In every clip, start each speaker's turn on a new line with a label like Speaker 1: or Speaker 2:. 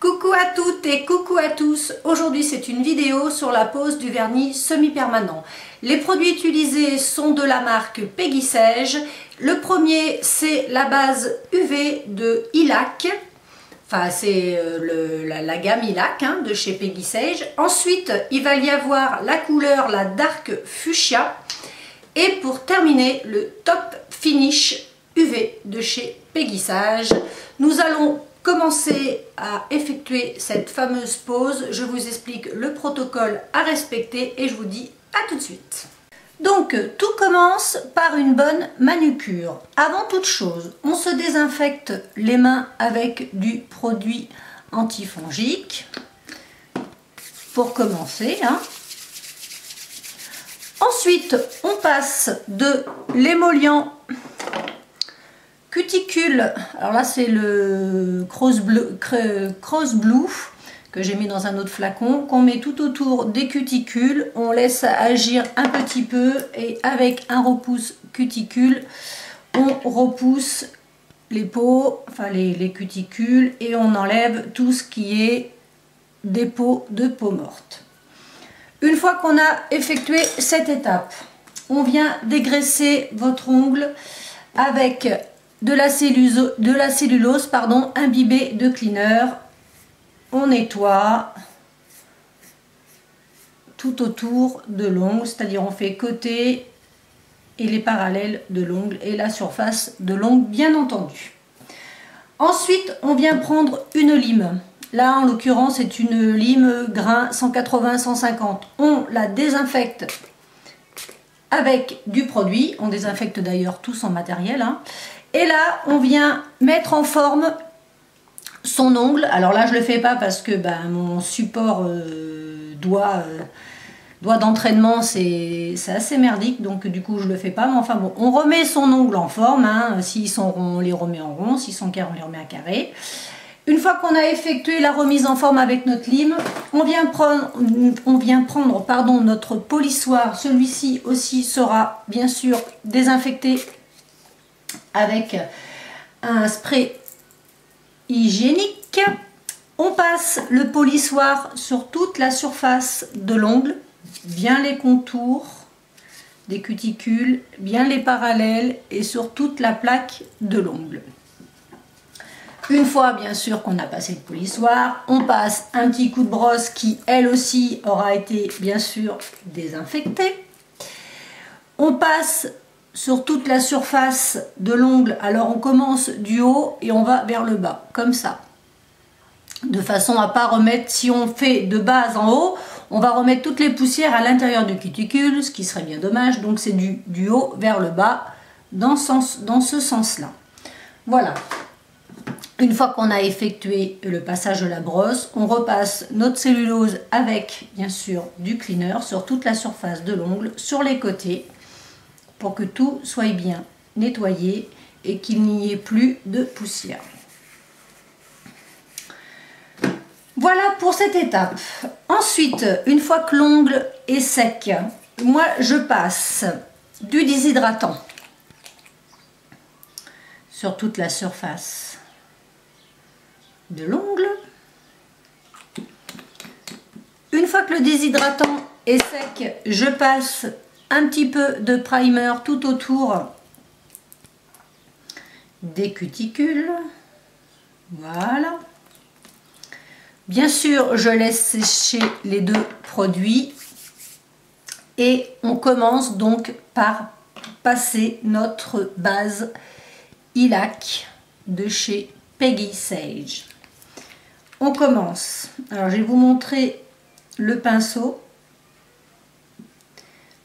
Speaker 1: Coucou à toutes et coucou à tous. Aujourd'hui c'est une vidéo sur la pose du vernis semi-permanent. Les produits utilisés sont de la marque Peggy Sage. Le premier c'est la base UV de Ilac. Enfin c'est la gamme Ilac de chez Peggy Sage. Ensuite il va y avoir la couleur la Dark Fuchsia. Et pour terminer le Top Finish UV de chez Peggy Sage. Nous allons commencer à effectuer cette fameuse pose. Je vous explique le protocole à respecter et je vous dis à tout de suite. Donc tout commence par une bonne manucure. Avant toute chose, on se désinfecte les mains avec du produit antifongique pour commencer. Ensuite, on passe de l'émollient cuticule, alors là c'est le Cross Blue que j'ai mis dans un autre flacon, qu'on met tout autour des cuticules, on laisse agir un petit peu et avec un repousse cuticule, on repousse les peaux, enfin les cuticules et on enlève tout ce qui est dépôt de peau morte. Une fois qu'on a effectué cette étape, on vient dégraisser votre ongle avec de la cellulose imbibée de cleaner. On nettoie tout autour de l'ongle, c'est-à-dire on fait côté et les parallèles de l'ongle et la surface de l'ongle bien entendu. Ensuite on vient prendre une lime. Là en l'occurrence c'est une lime grain 180-150. On la désinfecte avec du produit, on désinfecte d'ailleurs tout son matériel. Et là, on vient mettre en forme son ongle. Alors là, je ne le fais pas parce que mon support doigt d'entraînement, c'est assez merdique. Donc du coup, je ne le fais pas. Mais enfin bon, on remet son ongle en forme. S'ils sont ronds, on les remet en rond. S'ils sont carrés, on les remet à carré. Une fois qu'on a effectué la remise en forme avec notre lime, on vient prendre notre polissoir. Celui-ci aussi sera bien sûr désinfecté avec un spray hygiénique. On passe le polissoir sur toute la surface de l'ongle, bien les contours des cuticules, bien les parallèles et sur toute la plaque de l'ongle. Une fois bien sûr qu'on a passé le polissoir, on passe un petit coup de brosse qui elle aussi aura été bien sûr désinfectée. On passe sur toute la surface de l'ongle, alors on commence du haut et on va vers le bas, comme ça. De façon à pas remettre, si on fait de base en haut, on va remettre toutes les poussières à l'intérieur du cuticule, ce qui serait bien dommage, donc c'est du haut vers le bas, dans ce sens-là. Voilà. Une fois qu'on a effectué le passage de la brosse, on repasse notre cellulose avec, bien sûr, du cleaner sur toute la surface de l'ongle, sur les côtés, pour que tout soit bien nettoyé et qu'il n'y ait plus de poussière. Voilà pour cette étape. Ensuite, une fois que l'ongle est sec, moi je passe du déshydratant sur toute la surface de l'ongle. Une fois que le déshydratant est sec, je passe un petit peu de primer tout autour des cuticules. Voilà. Bien sûr, je laisse sécher les deux produits et on commence donc par passer notre base Ilac de chez Peggy Sage. On commence. Alors, je vais vous montrer le pinceau.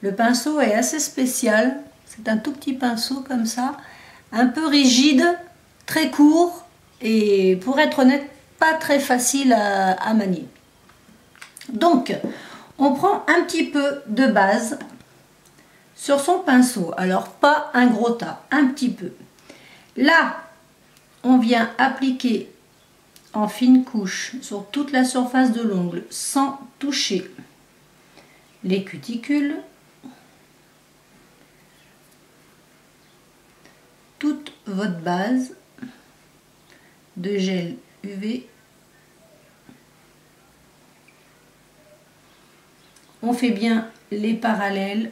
Speaker 1: Le pinceau est assez spécial. C'est un tout petit pinceau comme ça, un peu rigide, très court et pour être honnête, pas très facile à manier. Donc, on prend un petit peu de base sur son pinceau. Alors, pas un gros tas, un petit peu. Là, on vient appliquer en fine couche sur toute la surface de l'ongle sans toucher les cuticules. Toute votre base de gel UV on fait bien les parallèles,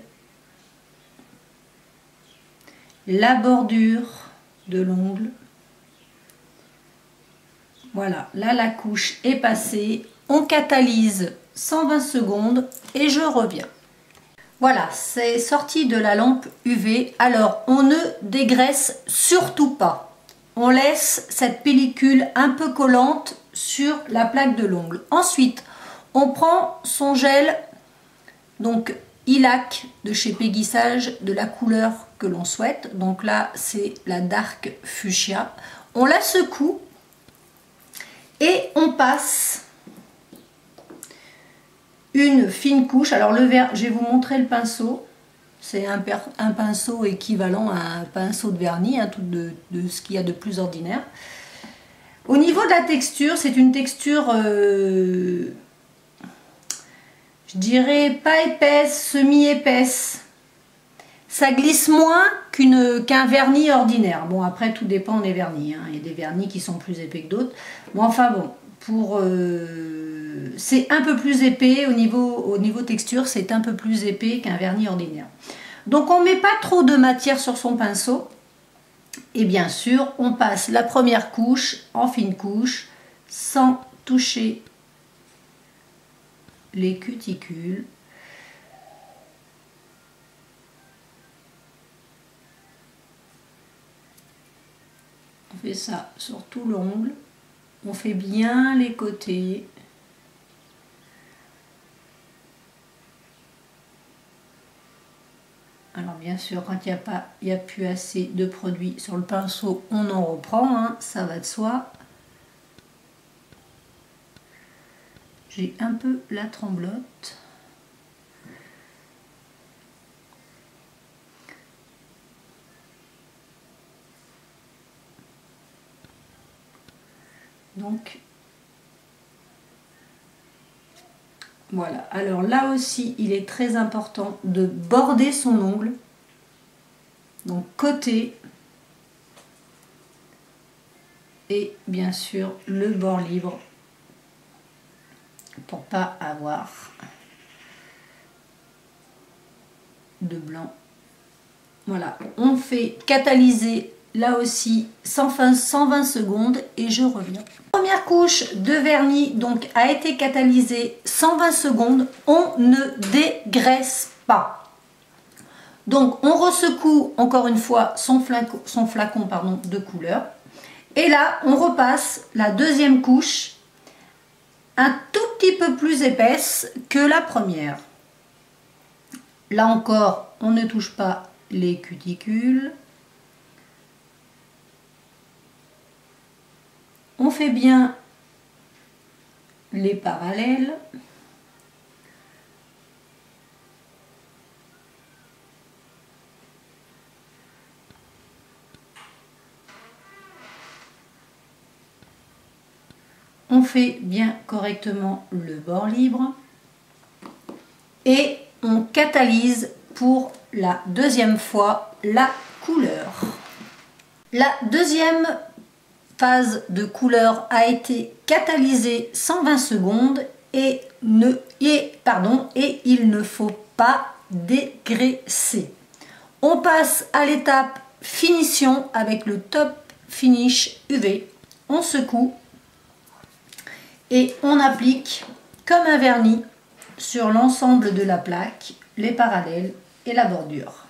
Speaker 1: la bordure de l'ongle. Voilà, là la couche est passée. On catalyse 120 secondes et je reviens. Voilà, c'est sorti de la lampe UV. Alors, on ne dégraisse surtout pas. On laisse cette pellicule un peu collante sur la plaque de l'ongle. Ensuite, on prend son gel, donc Ilac de chez Peggy Sage, de la couleur que l'on souhaite. Donc là, c'est la Dark Fuchsia. On la secoue et on passe une fine couche. Alors le verre, je vais vous montrer le pinceau. C'est un pinceau équivalent à un pinceau de vernis, hein, tout de ce qu'il y a de plus ordinaire. Au niveau de la texture, c'est une texture, je dirais pas épaisse, semi-épaisse. Ça glisse moins qu'un vernis ordinaire. Bon, après, tout dépend des vernis, hein. Il y a des vernis qui sont plus épais que d'autres. Bon, enfin bon, c'est un peu plus épais au niveau texture, c'est un peu plus épais qu'un vernis ordinaire. Donc, on ne met pas trop de matière sur son pinceau. Et bien sûr, on passe la première couche en fine couche sans toucher les cuticules. On fait ça sur tout l'ongle. On fait bien les côtés. Alors bien sûr, quand il n'y a plus assez de produit sur le pinceau, on en reprend, hein, ça va de soi. J'ai un peu la tremblote. Donc, voilà. Alors là aussi, il est très important de border son ongle. Donc, côté. Et bien sûr, le bord libre. Pour pas avoir de blanc. Voilà. On fait catalyser là aussi 120 secondes et je reviens. Première couche de vernis donc a été catalysée 120 secondes. On ne dégraisse pas. Donc on ressecoue encore une fois son flacon de couleur. Et là on repasse la deuxième couche un tout petit peu plus épaisse que la première. Là encore on ne touche pas les cuticules. On fait bien les parallèles. On fait bien correctement le bord libre. Et on catalyse pour la deuxième fois la couleur. La deuxième phase de couleur a été catalysée 120 secondes et il ne faut pas dégraisser. On passe à l'étape finition avec le top finish UV. On secoue et on applique comme un vernis sur l'ensemble de la plaque, les parallèles et la bordure.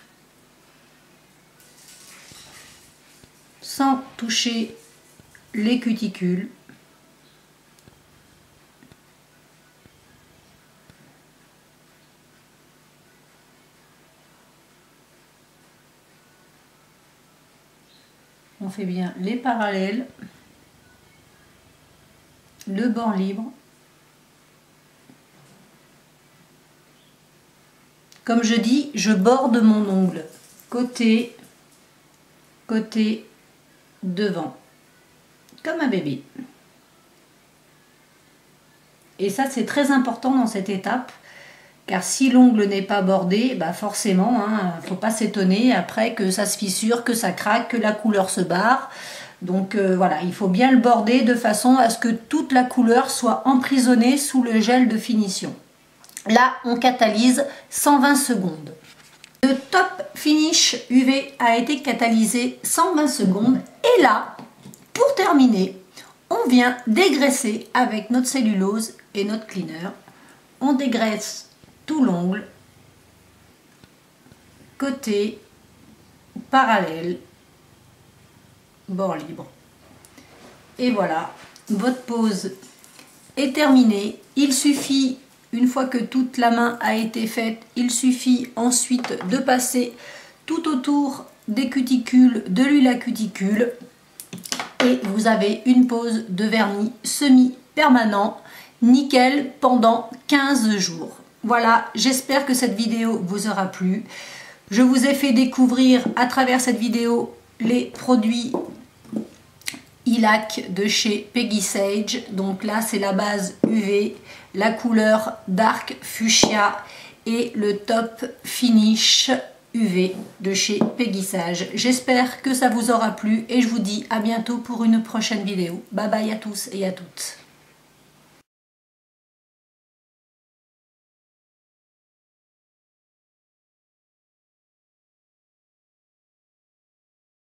Speaker 1: Sans toucher les cuticules. On fait bien les parallèles, le bord libre. Comme je dis, je borde mon ongle côté, côté, devant. Comme un bébé. Et ça c'est très important dans cette étape, car si l'ongle n'est pas bordé, bah forcément, hein, faut pas s'étonner après que ça se fissure, que ça craque, que la couleur se barre. Donc voilà, il faut bien le border de façon à ce que toute la couleur soit emprisonnée sous le gel de finition. Là, on catalyse 120 secondes. Le Top Finish UV a été catalysé 120 secondes. Et là, pour terminer, on vient dégraisser avec notre cellulose et notre cleaner. On dégraisse tout l'ongle, côté, parallèle, bord libre. Et voilà, votre pose est terminée. Il suffit, une fois que toute la main a été faite, il suffit ensuite de passer tout autour des cuticules de l'huile à cuticule et vous avez une pose de vernis semi-permanent nickel pendant 15 jours. Voilà, j'espère que cette vidéo vous aura plu. Je vous ai fait découvrir à travers cette vidéo les produits Ilac de chez Peggy Sage. Donc là, c'est la base UV, la couleur Dark Fuchsia et le Top Finish UV de chez Peggy Sage. J'espère que ça vous aura plu et je vous dis à bientôt pour une prochaine vidéo. Bye bye à tous et à toutes.